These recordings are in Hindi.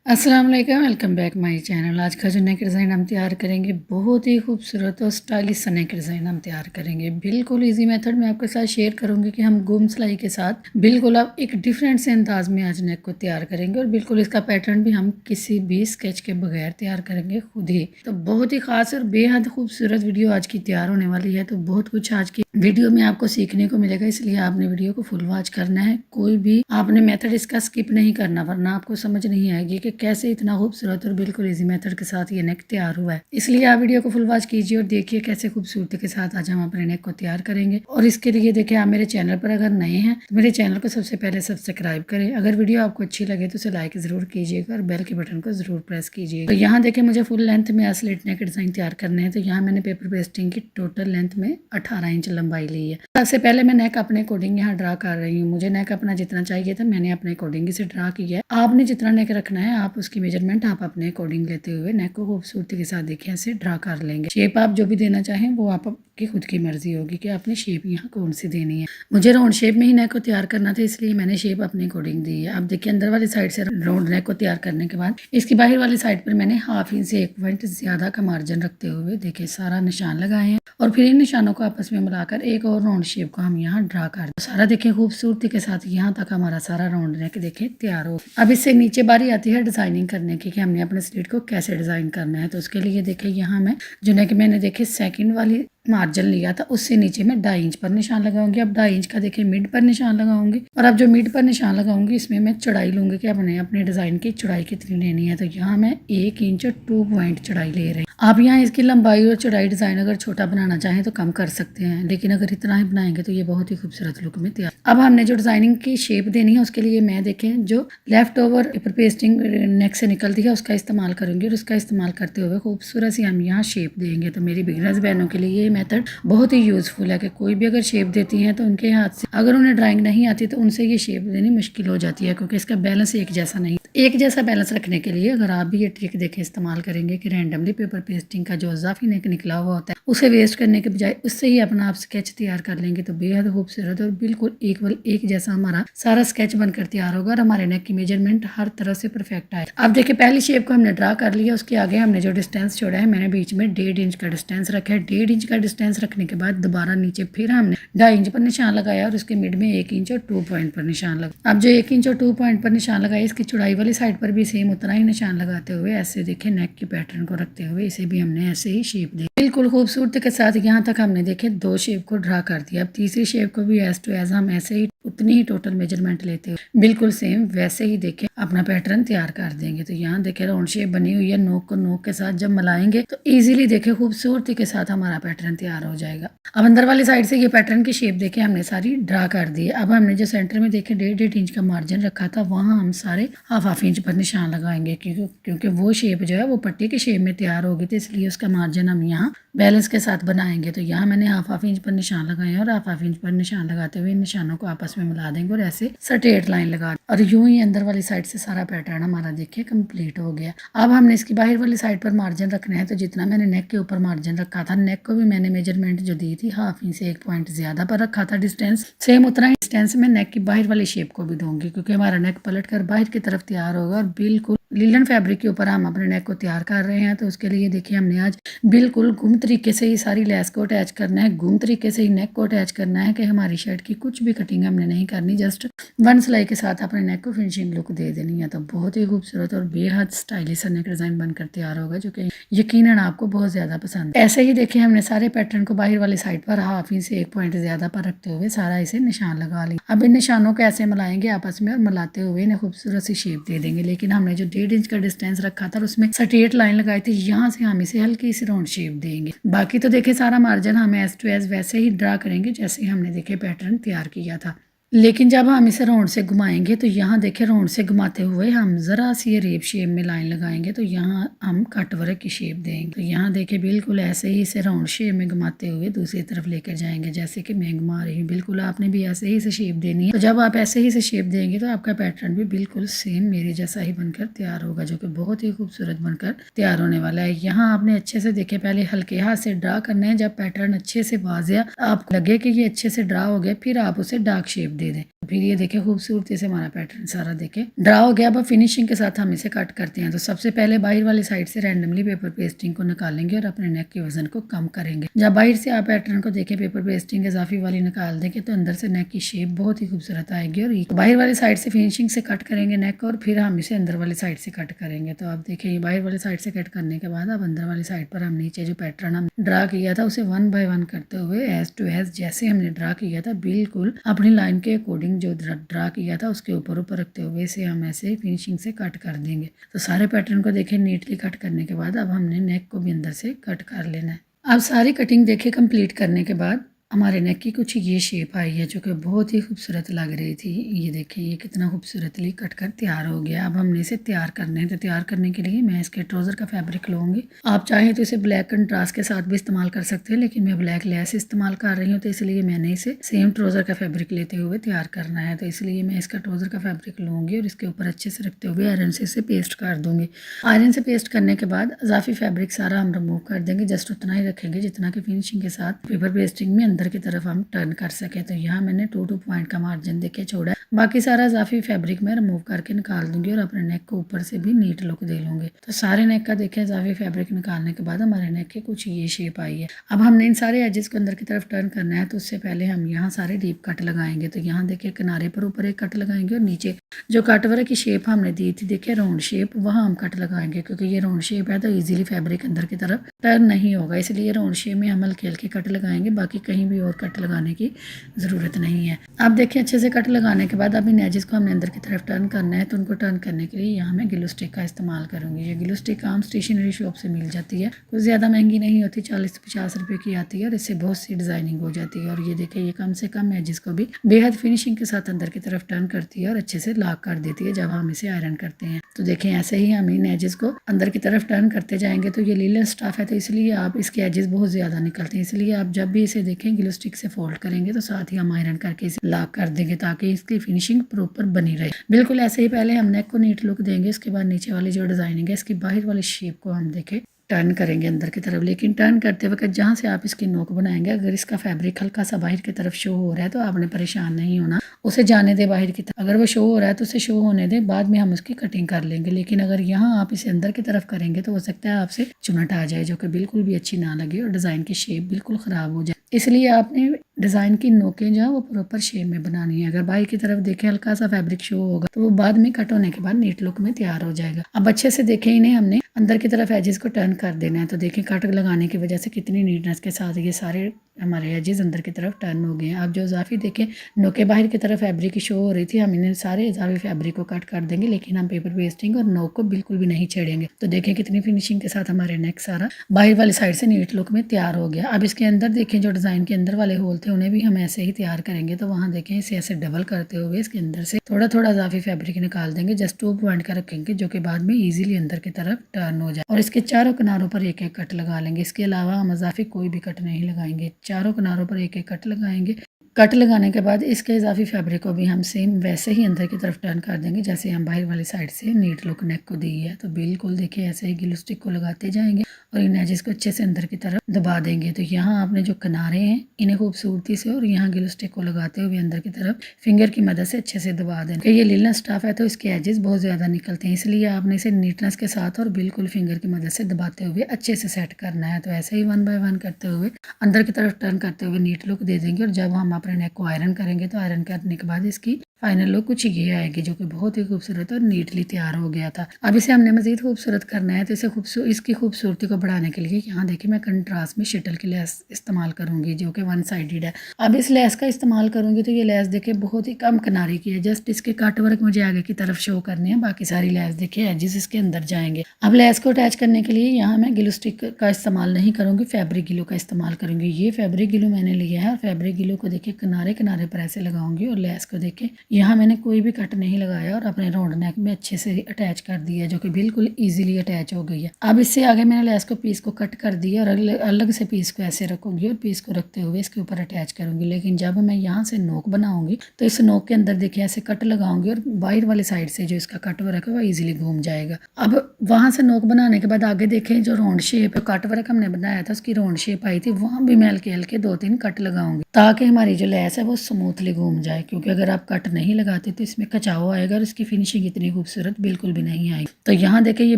अस्सलाम वालेकुम, वेलकम बैक माय चैनल। आज का जो नेक डिज़ाइन हम तैयार करेंगे बहुत ही खूबसूरत और स्टाइलिश सा नेक डिज़ाइन हम तैयार करेंगे। बिल्कुल इजी मेथड में आपके साथ शेयर करूंगी कि हम गुम सिलाई के साथ बिल्कुल अब एक डिफरेंट से अंदाज में आज नेक को तैयार करेंगे और बिल्कुल इसका पैटर्न भी हम किसी भी स्केच के बगैर तैयार करेंगे खुद ही। तो बहुत ही खास और बेहद खूबसूरत वीडियो आज की तैयार होने वाली है। तो बहुत कुछ आज की वीडियो में आपको सीखने को मिलेगा, इसलिए आपने वीडियो को फुल वॉच करना है। कोई भी आपने मेथड इसका स्किप नहीं करना, वरना आपको समझ नहीं आएगी कि कैसे इतना खूबसूरत और बिल्कुल इजी मेथड के साथ ये नेक तैयार हुआ है। इसलिए आप वीडियो को फुल वॉच कीजिए और देखिए कैसे खूबसूरती के साथ आज हम अपने नेक को तैयार करेंगे। और इसके लिए देखिए, आप मेरे चैनल पर अगर नए हैं तो मेरे चैनल को सबसे पहले सब्सक्राइब करें। अगर वीडियो आपको अच्छी लगे तो उसे लाइक जरूर कीजिएगा और बेल के बटन को जरूर प्रेस कीजिए। तो यहाँ देखिए, मुझे फुल लेंथ में स्लिट नेक डिजाइन तैयार करने हैं। तो यहाँ मैंने पेपर पेस्टिंग की टोटल लेंथ में 18 इंच लंबाई ली है। सबसे पहले मैं नेक अपने अकॉर्डिंग यहाँ ड्रा कर रही हूँ। मुझे नेक अपना जितना चाहिए था मैंने अपने अकॉर्डिंग से ड्रा किया है। आपने जितना नेक रखना है आप उसकी मेजरमेंट आप अपने अकॉर्डिंग लेते हुए नेक को खूबसूरती के साथ देखिए ऐसे ड्रा कर लेंगे। शेप आप जो भी देना चाहें वो आपकी खुद की मर्जी होगी कि आपने शेप यहाँ कौन सी देनी है। मुझे राउंड शेप में ही नेक को तैयार करना था, इसलिए मैंने शेप अपने अकॉर्डिंग दी है। अब देखिए, अंदर वाली साइड से राउंड नेक को तैयार करने के बाद इसकी बाहर वाली साइड पर मैंने हाफ इंच से 1 पॉइंट ज्यादा का मार्जिन रखते हुए देखिए सारा निशान लगाए हैं और फिर इन निशानों को आपस में मिलाकर एक और राउंड शेप को हम यहाँ ड्रा कर दें। सारा देखिए खूबसूरती के साथ यहाँ तक हमारा सारा राउंड नेक देखिए तैयार हो। अब इससे नीचे बारी आती है डिजाइनिंग करने की कि हमने अपने स्लिट को कैसे डिजाइन करना है। तो उसके लिए देखिए, यहाँ मैं जो नेक मैंने देखिए सेकंड वाली मार्जिन लिया था उससे नीचे मैं 2.5 इंच पर निशान लगाऊंगी। अब 2.5 इंच का देखिए मिड पर निशान लगाऊंगी और अब जो मिड पर निशान लगाऊंगी इसमें मैं चौड़ाई लूंगी कि अपने डिजाइन की चौड़ाई कितनी लेनी है। तो यहाँ मैं 1 इंच और 2 पॉइंट चौड़ाई ले रही हूँ। आप यहाँ इसकी लंबाई और चौड़ाई डिजाइन अगर छोटा बनाना चाहें तो कम कर सकते हैं, लेकिन अगर इतना ही बनाएंगे तो ये बहुत ही खूबसूरत लुक में तैयार। अब हमने जो डिजाइनिंग की शेप देनी है उसके लिए मैं देखें जो लेफ्ट ओवर पेपर पेस्टिंग नेक से निकलती है उसका इस्तेमाल करूंगी और उसका इस्तेमाल करते हुए खूबसूरत सी हम यहाँ शेप देंगे। तो मेरी बिगिनर्स बहनों के लिए ये मेथड बहुत ही यूजफुल है कि कोई भी अगर शेप देती हैं तो उनके हाथ से अगर उन्हें ड्राइंग नहीं आती तो उनसे ये शेप देनी मुश्किल हो जाती है, क्योंकि इसका बैलेंस एक जैसा नहीं। एक जैसा बैलेंस रखने के लिए अगर आप भी ये ट्रिक देखें इस्तेमाल करेंगे कि रैंडमली पेपर पेस्टिंग का जो इजाफी नेक निकला हुआ होता है उसे वेस्ट करने के बजाय उससे ही अपना आप स्केच तैयार कर लेंगे तो बेहद खूबसूरत और बिल्कुल इक्वल एक जैसा हमारा सारा स्केच बनकर तैयार होगा और हमारे नेक की मेजरमेंट हर तरह से परफेक्ट आए। अब देखिए, पहली शेप को हमने ड्रा कर लिया, उसके आगे हमने जो डिस्टेंस छोड़ा है मैंने बीच में 1.5 इंच का डिस्टेंस रखा है। 1.5 इंच का डिस्टेंस रखने के बाद दोबारा नीचे फिर हमने 2.5 इंच पर निशान लगाया और उसके मिड में 1 इंच और 2 पॉइंट पर निशान लगा। अब जो 1 इंच और 2 पॉइंट पर निशान लगाया इसकी चौड़ाई वाली साइड पर भी सेम उतना ही निशान लगाते हुए ऐसे देखे नेक के पैटर्न को रखते हुए इसे भी हमने ऐसे ही शेप दी। बिल्कुल खूबसूरती के साथ यहाँ तक हमने देखे 2 शेप को ड्रा कर दिया। अब तीसरी शेप को भी एज टू एज हम ऐसे ही उतनी ही टोटल मेजरमेंट लेते हुए बिल्कुल सेम वैसे ही देखे अपना पैटर्न तैयार कर देंगे। तो यहाँ देखे राउंड शेप बनी हुई है, नोक को नोक के साथ जब मिलाएंगे तो इजीली देखे खूबसूरती के साथ हमारा पैटर्न तैयार हो जाएगा। अब अंदर वाली साइड से ये पैटर्न की शेप देखे हमने सारी ड्रा कर दी है। अब हमने जो सेंटर में देखे 1.5 इंच का मार्जिन रखा था वहाँ हम सारे हाफ इंच पर निशान लगाएंगे, क्योंकि वो शेप जो है वो पट्टी के शेप में तैयार होगी, तो इसलिए उसका मार्जिन हम यहाँ बैलेंस के साथ बनाएंगे। तो यहाँ मैंने हाफ इंच पर निशान लगाए और हाफ इंच पर निशान लगाते हुए इन निशानों को आपस में मिला देंगे और ऐसे स्ट्रेट लाइन लगा और यूं ही अंदर वाली साइड से सारा पैटर्न हमारा देखिए कंप्लीट हो गया। अब हमने इसकी बाहर वाली साइड पर मार्जिन रखना है। तो जितना मैंने नेक के ऊपर मार्जिन रखा था, नेक को भी मैंने मेजरमेंट जो दी थी हाफ इंच से 1 पॉइंट ज्यादा पर रखा था डिस्टेंस, सेम उतना ही डिस्टेंस में नेक की बाहर वाली शेप को भी दूंगी, क्योंकि हमारा नेक पलट कर बाहर की तरफ तैयार होगा और बिल्कुल लिलन फैब्रिक के ऊपर हम अपने नेक को तैयार कर रहे हैं। तो उसके लिए देखिए हमने आज बिल्कुल गुम तरीके से ही सारी लेस को अटैच करना है, गुम तरीके से ही नेक को अटैच करना है कि हमारी शर्ट की कुछ भी कटिंग हमने नहीं करनी, जस्ट 1 सिलाई के साथ अपने नेक को फिनिशिंग लुक दे देनी है। तो बहुत ही खूबसूरत और बेहद स्टाइलिश नेक डिजाइन बनकर तैयार होगा जो कि यकीनन आपको बहुत ज्यादा पसंद है। ऐसे ही देखिए हमने सारे पैटर्न को बाहर वाली साइड पर हाफ इंच से 1 पॉइंट ज्यादा पर रखते हुए सारा इसे निशान लगा लिया। अब इन निशानों को ऐसे मिलाएंगे आपस में और मिलाते हुए इन्हें खूबसूरत सी शेप दे देंगे। लेकिन हमने जो 1.5 इंच का डिस्टेंस रखा था उसमें स्ट्रेट लाइन लगाई थी, यहाँ से हम इसे हल्की सी राउंड शेप देंगे। बाकी तो देखिए सारा मार्जिन हम एज टू एज वैसे ही ड्रा करेंगे जैसे हमने देखे पैटर्न तैयार किया था। लेकिन जब हम इसे राउंड से घुमाएंगे तो यहाँ देखिए राउंड से घुमाते हुए हम जरा सी रेप शेप में लाइन लगाएंगे तो यहाँ हम कट वर्क की शेप देंगे। तो यहाँ देखिए बिल्कुल ऐसे ही इसे राउंड शेप में घुमाते हुए दूसरी तरफ लेकर जाएंगे जैसे कि मैं घुमा रही हूँ। बिल्कुल आपने भी ऐसे ही इसे शेप देनी है। तो जब आप ऐसे ही इसे शेप देंगे तो आपका पैटर्न भी बिल्कुल सेम मेरे जैसा ही बनकर तैयार होगा, जो कि बहुत ही खूबसूरत बनकर तैयार होने वाला है। यहाँ आपने अच्छे से देखे पहले हल्के हाथ से ड्रा करना है। जब पैटर्न अच्छे से वाजिया आपको लगे कि ये अच्छे से ड्रा हो गया फिर आप उसे डार्क शेप दे दें। फिर ये देखिए खूबसूरती से हमारा पैटर्न सारा देखे ड्रा हो गया। अब फिनिशिंग के साथ हम इसे कट करते हैं। तो सबसे पहले बाहर वाली साइड से रैंडमली पेपर पेस्टिंग को निकालेंगे और अपने नेक के वजन को कम करेंगे। जब बाहर से आप पैटर्न को देखें पेपर पेस्टिंग इजाफी वाली निकाल देंगे तो अंदर से नेक की शेप बहुत ही खूबसूरत आएगी। और बाहर वाली साइड से फिनिशिंग से कट करेंगे नेक और फिर हम इसे अंदर वाली साइड से कट करेंगे। तो आप देखिए बाहर वाली साइड से कट करने के बाद अब अंदर वाली साइड पर हम नीचे जो पैटर्न हम ड्रा किया था उसे 1 बाय 1 करते हुए एज टू एज जैसे हमने ड्रा किया था बिल्कुल अपनी लाइन के अकॉर्डिंग जो ड्रा किया था उसके ऊपर रखते हुए इसे हम ऐसे फिनिशिंग से कट कर देंगे। तो सारे पैटर्न को देखें नीटली कट करने के बाद अब हमने नेक को भी अंदर से कट कर लेना है। अब सारी कटिंग देखे कंप्लीट करने के बाद हमारे नेक की कुछ ये शेप आई है जो कि बहुत ही खूबसूरत लग रही थी। ये देखिए ये कितना खूबसूरतली कट कर तैयार हो गया। अब हमने इसे तैयार करने हैं। तो तैयार करने के लिए मैं इसके ट्राउज़र का फैब्रिक लूँगी। आप चाहें तो इसे ब्लैक कंट्रास्ट के साथ भी इस्तेमाल कर सकते हैं, लेकिन मैं ब्लैक लेस इस्तेमाल कर रही हूँ तो इसलिए मैंने इसे सेम ट्राउज़र का फैब्रिक लेते हुए तैयार करना है। तो इसलिए मैं इसका ट्राउज़र का फैब्रिक लूँगी और इसके ऊपर अच्छे से रखते हुए आयरन से इसे पेस्ट कर दूँगी। आयरन से पेस्ट करने के बाद इजाफी फैब्रिक सारा हम रिमूव कर देंगे। जस्ट उतना ही रखेंगे जितना कि फिनिशिंग के साथ पेपर पेस्टिंग में अंदर की तरफ हम टर्न कर सके। तो यहाँ मैंने 2 पॉइंट का मार्जिन देके छोड़ा है। बाकी सारा इजाफी फैब्रिक मैं रिमूव करके निकाल दूंगी और अपने नेक को ऊपर से भी नीट लुक दे लूंगी। तो सारे नेक का देखें इजाफी फैब्रिक निकालने के बाद हमारे नेक की कुछ ये शेप आई है। अब हमने इन सारे एजेस को अंदर की तरफ टर्न करना है। तो उससे पहले हम यहाँ सारे डीप कट लगाएंगे। तो यहाँ देखिए किनारे पर ऊपर एक कट लगाएंगे और नीचे जो कट वर्क की शेप हमने दी थी देखिए राउंड शेप, वहाँ हम कट लगाएंगे। क्योंकि ये राउंड शेप है तो ईजिली फैब्रिक अंदर की तरफ टर्न नहीं होगा, इसलिए राउंड शेप में हम हल्के हल्के कट लगाएंगे। बाकी कहीं भी और कट लगाने की ज़रूरत नहीं है। आप देखिए अच्छे से कट लगाने के बाद अब इन एजेस को हमने अंदर की तरफ टर्न करना है। तो उनको टर्न करने के लिए यहाँ मैं ग्लू स्टिक का इस्तेमाल करूँगी। ये ग्लू स्टिक आम स्टेशनरी शॉप से मिल जाती है, कुछ ज़्यादा महंगी नहीं होती, 40 से 50 रुपये की आती है और इससे बहुत सी डिज़ाइनिंग हो जाती है। और ये देखिए ये कम से कम एजेस को भी बेहद फिनिशिंग के साथ अंदर की तरफ टर्न करती है और अच्छे से लॉक कर देती है जब हम इसे आयरन करते हैं। तो देखें ऐसे ही हम इन एजेस को अंदर की तरफ टर्न करते जाएंगे। तो ये लीलन स्टफ है तो इसलिए आप इसके एजेस बहुत ज़्यादा निकलते हैं, इसलिए आप जब भी इसे देखें ग्लू स्टिक से फोल्ड करेंगे तो साथ ही हम आयरन करके इसे लॉक कर देंगे ताकि इसकी फिनिशिंग प्रॉपर बनी रहे। बिल्कुल ऐसे ही पहले हम नेक को नीट लुक देंगे। इसके बाद नीचे वाली जो डिजाइनिंग है इसकी बाहर वाली शेप को हम देखें टर्न करेंगे अंदर की तरफ। लेकिन टर्न करते वक्त जहाँ से आप इसकी नोक बनाएंगे अगर इसका फैब्रिक हल्का सा बाहर की तरफ शो हो रहा है तो आपने परेशान नहीं होना, उसे जाने दे बाहर की तरफ। अगर वो शो हो रहा है तो उसे शो होने दे, बाद में हम उसकी कटिंग कर लेंगे। लेकिन अगर यहाँ आप इसे अंदर की तरफ करेंगे तो हो सकता है आपसे चुनट आ जाए जो कि बिल्कुल भी अच्छी ना लगे और डिज़ाइन की शेप बिल्कुल ख़राब हो जाए। इसलिए आपने डिज़ाइन की नोकें जो है वो प्रॉपर शेप में बनानी है। अगर बाहर की तरफ देखें हल्का सा फैब्रिक शो होगा तो वो बाद में कट होने के बाद नीट लुक में तैयार हो जाएगा। अब अच्छे से देखें इन्हें हमने अंदर की तरफ एजेस को टर्न कर देना है। तो देखें कट लगाने की वजह से कितनी नीटनेस के साथ ये सारे हमारे एजेस अंदर की तरफ टर्न हो गए हैं। अब जो इजाफी देखें नोके बाहर की तरफ फैब्रिक की शो हो रही थी, हम इन्हें सारे इजाफी फैब्रिक को कट कर देंगे, लेकिन हम पेपर पेस्टिंग और नोक को बिल्कुल भी नहीं छेड़ेंगे। तो देखें कितनी फिनिशिंग के साथ हमारे नेक सारा बाहर वाली साइड से नीट लुक में तैयार हो गया। अब इसके अंदर देखें जो डिज़ाइन के अंदर वाले होल थे उन्हें भी हम ऐसे ही तैयार करेंगे। तो वहाँ देखें इसे ऐसे डबल करते हुए इसके अंदर से थोड़ा थोड़ा इजाफी फैब्रिक निकाल देंगे। जस्ट 2 पॉइंट का रखेंगे जो कि बाद में ईजिली अंदर की तरफ टर्न हो जाए। और इसके चारों किनारों पर एक एक कट लगा लेंगे। इसके अलावा हम इजाफी कोई भी कट नहीं लगाएंगे, चारों किनारों पर एक एक कट लगाएंगे। कट लगाने के बाद इसके इजाफी फैब्रिक को भी हम सेम वैसे ही अंदर की तरफ टर्न कर देंगे जैसे हम बाहर वाली साइड से नीट लुक नेक को दी है। तो बिल्कुल देखिए ऐसे ही ग्लू स्टिक को लगाते जाएंगे और इन एजेस को अच्छे से अंदर की तरफ दबा देंगे। तो यहाँ आपने जो किनारे हैं इन्हें खूबसूरती से और यहाँ ग्लू स्टिक को लगाते हुए अंदर की तरफ फिंगर की मदद से अच्छे से दबा देंगे। ये लीलन स्टफ है तो इसके एजेस बहुत ज़्यादा निकलते हैं, इसलिए आपने इसे नीटनेस के साथ और बिल्कुल फिंगर की मदद से दबाते हुए अच्छे से सेट करना है। तो ऐसे ही 1 बाय 1 करते हुए अंदर की तरफ टर्न करते हुए नीट लुक दे देंगे। और जब हम अपने नेक को आयरन करेंगे तो आयरन करने के बाद इसकी फाइनल लुक कुछ ये आएगी जो कि बहुत ही खूबसूरत और नीटली तैयार हो गया था। अब इसे हमने मजीद खूबसूरत करना है तो इसे इसकी खूबसूरती को बढ़ाने के लिए यहाँ देखिए मैं कंट्रास्ट में शटल की लेस इस्तेमाल करूँगी जो कि 1 साइडेड है। अब इस लेस का इस्तेमाल करूँगी तो ये लेस देखिए बहुत ही कम किनारे की है, जस्ट इसके कट वर्क मुझे आगे की तरफ शो करने हैं, बाकी सारी लेस देखिए एजेस इसके अंदर जाएंगे। अब लेस को अटैच करने के लिए यहाँ मैं ग्लू स्टिक का इस्तेमाल नहीं करूँगी, फैब्रिक ग्लू का इस्तेमाल करूँगी। ये फैब्रिक ग्लू मैंने लिया है और फैब्रिक ग्लू को देखिए किनारे किनारे पर ऐसे लगाऊंगी और लेस को देखिए यहाँ मैंने कोई भी कट नहीं लगाया और अपने राउंड नेक में अच्छे से अटैच कर दिया, जो कि बिल्कुल ईजिली अटैच हो गई है। अब इससे आगे मैंने लेस को पीस को कट कर दिया और अलग से पीस को ऐसे रखूंगी और पीस को रखते हुए इसके ऊपर अटैच करूंगी। लेकिन जब मैं यहाँ से नोक बनाऊंगी तो इस नोक के अंदर देखिए ऐसे कट लगाऊंगी और बाहर वाली साइड से जो इसका कट वर्क है वो ईजिली घूम जाएगा। अब वहाँ से नोक बनाने के बाद आगे देखें जो राउंड शेप कट वर्क हमने बनाया था उसकी राउंड शेप आई थी, वहाँ भी मैं हल्के हल्के 2-3 कट लगाऊंगी ताकि हमारी जो लेस है वो स्मूथली घूम जाए। क्योंकि अगर आप कट नहीं लगाते तो इसमें कचाव आएगा और इसकी फिनिशिंग इतनी खूबसूरत बिल्कुल भी नहीं आएगी। तो यहाँ देखें ये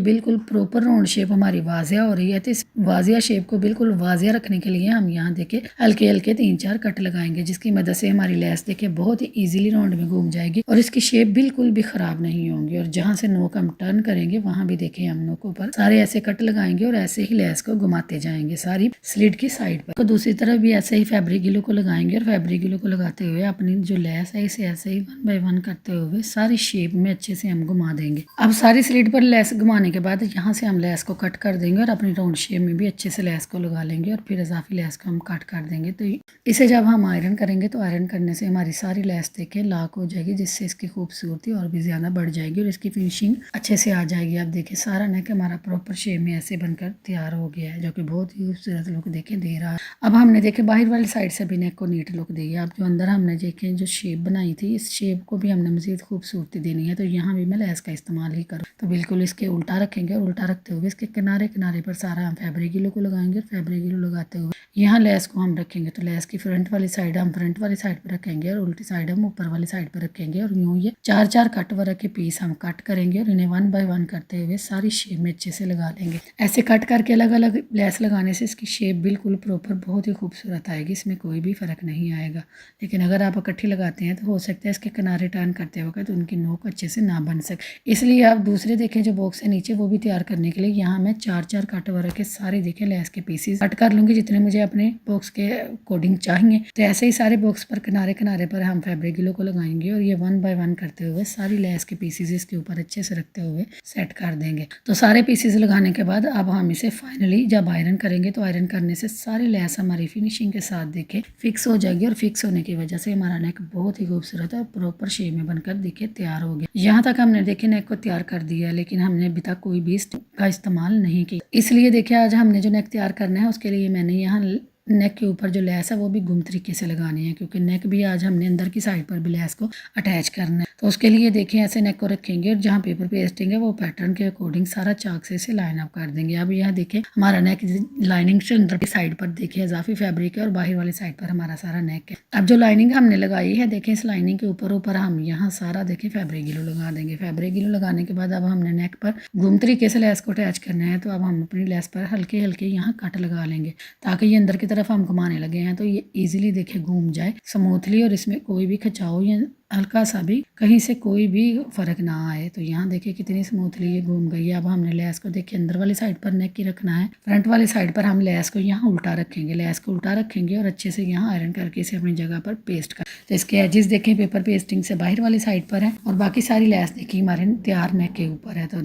बिल्कुल प्रॉपर राउंड शेप हमारी वाजिया हो रही है। तो इस वाजिया शेप को बिल्कुल वाजिया रखने के लिए हम यहाँ देखें हल्के हल्के 3-4 कट लगाएंगे, जिसकी मदद से हमारी लेस देखे बहुत ही ईजिली राउंड में घूम जाएगी और इसकी शेप बिल्कुल भी खराब नहीं होंगी। और जहाँ से नोक हम टर्न करेंगे वहाँ भी देखें हम नोकों पर सारे ऐसे कट लगाएंगे और ऐसे ही लेस को घुमाते जाएंगे सारी स्लिट की साइड पर। तो दूसरी तरफ भी ऐसे ही फैब्रिक ग्लू को लगाएंगे और फैब्रिक ग्लू को लगाते हुए अपनी जो लेस है इसे ऐसे ही 1 बाय 1 करते हुए सारी शेप में अच्छे से हम घुमा देंगे। अब सारी स्लिट पर लेस घुमाने के बाद यहाँ से हम लेस को कट कर देंगे और अपनी राउंड शेप में भी अच्छे से लेस को लगा लेंगे और फिर इजाफी लेस को हम कट कर देंगे। तो इसे जब हम आयरन करेंगे तो आयरन करने से हमारी सारी लेस देखें लॉक हो जाएगी, जिससे इसकी खूबसूरती और भी ज़्यादा बढ़ जाएगी और इसकी फिनिशिंग अच्छे से आ जाएगी। आप देखिए सारा नेक हमारा प्रॉपर शेप में ऐसे बनकर तैयार हो गया है, जो कि बहुत ही खूबसूरत लुक देखे दे रहा है। अब हमने देखे बाहर वाली साइड से भी नेक को नीट लुक दी है। अब जो अंदर हमने देखे जो शेप बनाई थी इस शेप को भी हमने मज़ीद खूबसूरती देनी है, तो यहाँ भी मैं लेस का इस्तेमाल ही करूँ। तो बिल्कुल इसके उल्टा रखेंगे और उल्टा रखते हुए इसके किनारे किनारे पर सारा हम फैब्रिक ग्लू को लगाएंगे और फैब्रिक ग्लू लगाते हुए यहाँ लेस को हम रखेंगे। तो लेस की फ्रंट वाली साइड हम फ्रंट वाली साइड पर रखेंगे और उल्टी साइड हम ऊपर वाली साइड पर रखेंगे और यूँ ये 4-4 कट वर्क के पीस हम कट करेंगे और इन्हें 1 बाय 1 करते हुए सारी शेप में अच्छे से लगा लेंगे। ऐसे कट करके अलग अलग लेस लगाने से इसकी शेप बिल्कुल प्रॉपर बहुत ही खूबसूरत आएगी, इसमें कोई भी फ़र्क नहीं आएगा। लेकिन अगर आप इकट्ठी लगाते हैं तो हो सकता है इसके किनारे टर्न करते वक्त तो उनकी नोक अच्छे से ना बन सके। इसलिए आप दूसरे देखें जो बॉक्स है नीचे वो भी तैयार करने के लिए यहाँ मैं 4-4 कट वर्क के सारे देखें लेस के पीसीज कट कर लूँगी जितने मुझे अपने बॉक्स के अकॉर्डिंग चाहिए। तो ऐसे ही सारे बॉक्स पर किनारे किनारे पर हम फैब्रिक ग्लू को लगाएंगे और ये 1 बाय 1 करते हुए सारी लेस के पीसीज इसके ऊपर अच्छे से रखते हुए सेट कर देंगे। तो सारे पीसीज लगाने के बाद अब हम इसे फाइनली जब आयरन करेंगे तो आयरन करने से सारी लेस हमारी फिनिशिंग के साथ देखें फिक्स हो जाएगी और फिक्स होने की वजह से हमारा नेक बहुत ही खूबसूरत और प्रॉपर शेप में बनकर देखिए तैयार हो गया। यहाँ तक हमने देखे नेक को तैयार कर दिया, लेकिन हमने अभी तक कोई भी का इस्तेमाल नहीं किया। इसलिए देखिए आज हमने जो नेक तैयार करना है उसके लिए मैंने यहाँ नेक के ऊपर जो लेस है वो भी गुम तरीके से लगानी है, क्योंकि नेक भी आज हमने अंदर की साइड पर भी लेस को अटैच करना है। तो उसके लिए देखिए ऐसे नेक को रखेंगे और जहाँ पेपर पेस्टिंग है वो पैटर्न के अकॉर्डिंग सारा चाक से इसे लाइन अप कर देंगे। अब यहाँ देखिए हमारा नेक लाइनिंग से अंदर की साइड पर देखिए इजाफी फैब्रिक है और बाहर वाली साइड पर हमारा सारा नेक है। अब जो लाइनिंग हमने लगाई है देखिए इस लाइनिंग के ऊपर हम यहाँ सारा देखिए फैब्रिक ग्लू लगा देंगे। फैब्रिक ग्लू लगाने के बाद अब हमने नेक पर गुम तरीके से लेस को अटैच करना है। तो अब हम अपनी लेस पर हल्के हल्के यहाँ कट लगा लेंगे ताकि ये अंदर की तरफ हम घुमाने लगे हैं तो ये इजीली देखिए घूम जाए स्मूथली और इसमें कोई भी खिंचाव या हल्का सा भी कहीं से कोई भी फ़र्क ना आए। तो यहाँ देखिए कितनी स्मूथली ये घूम गई है। अब हमने लेस को देखिए अंदर वाली साइड पर नेक की रखना है, फ्रंट वाली साइड पर हम लेस को यहाँ उल्टा रखेंगे। लेस को उल्टा रखेंगे और अच्छे से यहाँ आयरन करके इसे अपनी जगह पर पेस्ट कर। तो इसके एजेस देखें पेपर पेस्टिंग से बाहर वाली साइड पर है और बाकी सारी लेस देखिए हमारे तैयार नेक के ऊपर है। तो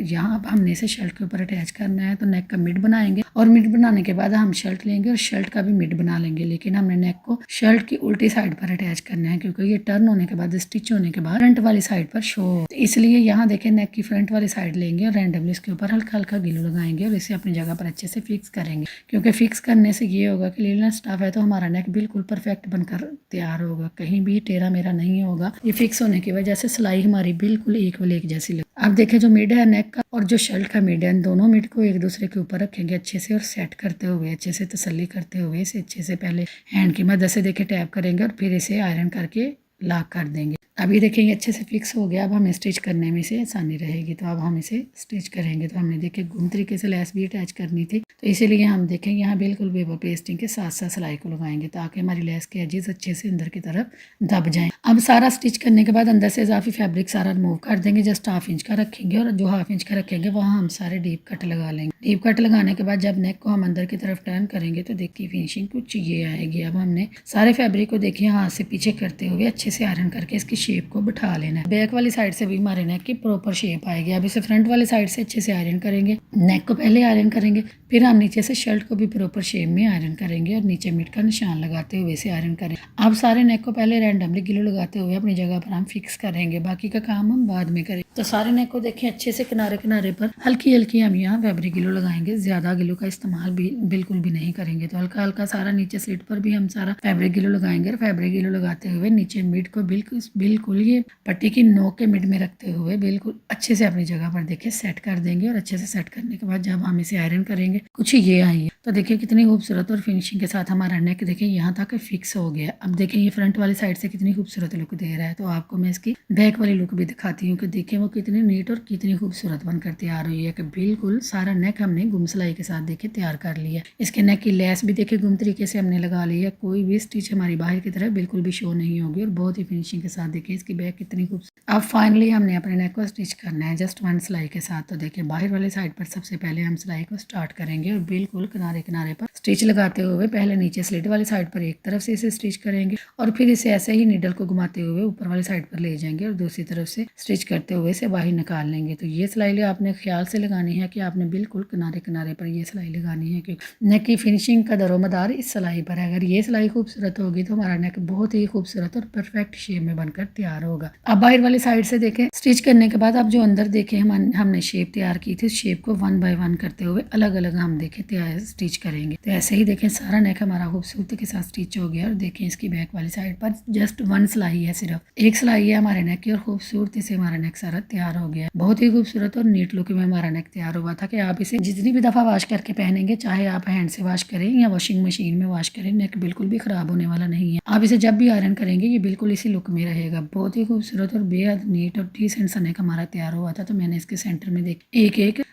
यहाँ अब हमने इसे शर्ट के ऊपर अटैच करना है। तो नेक का मिड बनाएंगे और मिड बनाने के बाद हम शर्ट लेंगे और शर्ट का भी मिड बना लेंगे, लेकिन हमने नेक को शर्ट की उल्टी साइड पर अटैच करना है क्योंकि ये टर्न होने के बाद स्टिच होने के बाद फ्रंट वाली साइड पर शो। तो इसलिए यहाँ देखें नेक की फ्रंट वाली साइड लेंगे और रैंडमली इसके ऊपर हल्का हल्का ग्लू लगाएंगे और इसे अपनी जगह पर अच्छे से फिक्स करेंगे, क्योंकि फिक्स करने से ये होगा कि लीलन स्टफ है तो हमारा नेक बिल्कुल परफेक्ट बनकर तैयार होगा, कहीं भी टेढ़ा मेरा नहीं होगा। ये फिक्स होने की वजह से सिलाई हमारी बिल्कुल इक्वल एक जैसी लगे। अब देखें जो मिड है नेक का और जो शर्ट का मिड है, इन दोनों मिड को एक दूसरे के ऊपर रखेंगे अच्छे से और सेट करते हुए अच्छे से तसल्ली करते हुए इसे अच्छे से पहले हैंड की मदद से देखे टैप करेंगे और फिर इसे आयरन करके लॉक कर देंगे। अभी देखेंगे अच्छे से फिक्स हो गया। अब हमें स्टिच करने में से आसानी रहेगी, तो अब हम इसे स्टिच करेंगे। तो हमने देखे गुम तरीके से लेस भी अटैच करनी थी, तो इसीलिए हम देखेंगे यहाँ बिल्कुल पेपर पेस्टिंग के साथ साथ सिलाई को लगाएंगे ताकि हमारी लेस के एजेस अच्छे से अंदर की तरफ दब जाएं। अब सारा स्टिच करने के बाद अंदर से इजाफी फैब्रिक सारा रिमूव कर देंगे, जस्ट 1/2 इंच का रखेंगे और जो 1/2 इंच का रखेंगे वहाँ हम सारे डीप कट लगा लेंगे। डीप कट लगाने के बाद जब नेक को हम अंदर की तरफ टर्न करेंगे तो देखिए फिनिशिंग कुछ ये आएगी। अब हमने सारे फैब्रिक को देखिए हाथ से पीछे करते हुए अच्छे से आयरन करके इसकी शेप को बिठा लेना है। बैक वाली साइड से भी हमारे नेक की प्रॉपर शेप आएगी। अब इसे फ्रंट वाली साइड से अच्छे से आयरन करेंगे। नेक को पहले आयरन करेंगे, फिर हम नीचे से शर्ट को भी प्रॉपर शेप में आयरन करेंगे और नीचे मिड का निशान लगाते हुए इसे आयरन करें। अब सारे नेक को पहले रैंडमली ग्लू लगाते हुए अपनी जगह पर हम फिक्स करेंगे, बाकी का काम हम बाद में करेंगे। तो सारे नेक को देखें अच्छे से किनारे किनारे पर हल्की हल्की हम यहाँ फैब्रिक ग्लू लगाएंगे, ज्यादा ग्लू का इस्तेमाल भी बिल्कुल भी नहीं करेंगे। तो हल्का हल्का सारा नीचे स्लिट पर भी हम सारा फैब्रिक ग्लू लगाएंगे और फैब्रिक ग्लू लगाते हुए नीचे मिड को बिल्कुल ये पट्टी की नोक के मिड में रखते हुए बिल्कुल अच्छे से अपनी जगह पर देखिए सेट कर देंगे। और अच्छे से सेट करने के बाद जब हम इसे आयरन करेंगे कुछ ये आई है, तो देखिए कितनी खूबसूरत और फिनिशिंग के साथ हमारा नेक देखिए यहाँ तक फिक्स हो गया। अब देखिए ये फ्रंट वाली साइड से कितनी खूबसूरत लुक दे रहा है। तो आपको मैं इसकी बैक वाली लुक भी दिखाती हूँ कि देखिए वो कितनी नीट और कितनी खूबसूरत बनकर तैयार हुई है कि बिल्कुल सारा नेक हमने गुम सिलाई के साथ देखिए तैयार कर लिया। इसके नेक की लेस भी देखिए गुम तरीके से हमने लगा ली है, कोई भी स्टिच हमारी बाहर की तरफ बिल्कुल भी शो नहीं होगी और बहुत ही फिनिशिंग के साथ देखिए इसकी बैक कितनी खूबसूरत। अब फाइनली हमने अपने नेक को स्टिच करना है जस्ट 1 सिलाई के साथ। तो देखिए बाहर वाली साइड पर सबसे पहले हम सिलाई को स्टार्ट करेंगे और बिल्कुल किनारे किनारे पर स्टिच लगाते हुए पहले नीचे स्लिट वाली साइड पर एक तरफ से इसे स्टिच करेंगे और फिर इसे ऐसे ही नीडल को घुमाते हुए ऊपर वाली साइड पर ले जाएंगे और दूसरी तरफ से स्टिच करते हुए इसे बाहर निकाल लेंगे। तो ये सिलाई आपने ख्याल से लगानी है कि आपने बिल्कुल किनारे किनारे पर ये सिलाई लगानी है, क्योंकि नेक की फिनिशिंग का दरोमदार इस सिलाई पर है। अगर ये सिलाई खूबसूरत होगी तो हमारा नेक बहुत ही खूबसूरत और परफेक्ट शेप में बनकर तैयार होगा। अब बाहर वाली साइड से देखें स्टिच करने के बाद अब जो अंदर देखें हमने शेप तैयार की थी, शेप को 1 बाय 1 करते हुए अलग अलग हम देखें तैयार स्टिच करेंगे। तो ऐसे ही देखें सारा नेक हमारा खूबसूरती के साथ स्टिच हो गया। और देखें इसकी बैक वाली साइड पर जस्ट 1 सिलाई है, सिर्फ एक सिलाई है हमारे नेक की और खूबसूरती से हमारा नेक सारा तैयार हो गया। बहुत ही खूबसूरत और नीट लुक में हमारा नेक तैयार हुआ था कि आप इसे जितनी भी दफा वॉश करके पहनेंगे, चाहे आप हैंड से वॉश करें या वॉशिंग मशीन में वॉश करें, नेक बिल्कुल भी खराब होने वाला नहीं है। आप इसे जब भी आयरन करेंगे ये बिल्कुल इसी लुक में रहेगा। बहुत ही खूबसूरत और बेहद नीट और डिसेंट सा नेक हमारा तैयार हुआ था। तो मैंने इसके सेंटर में देख एक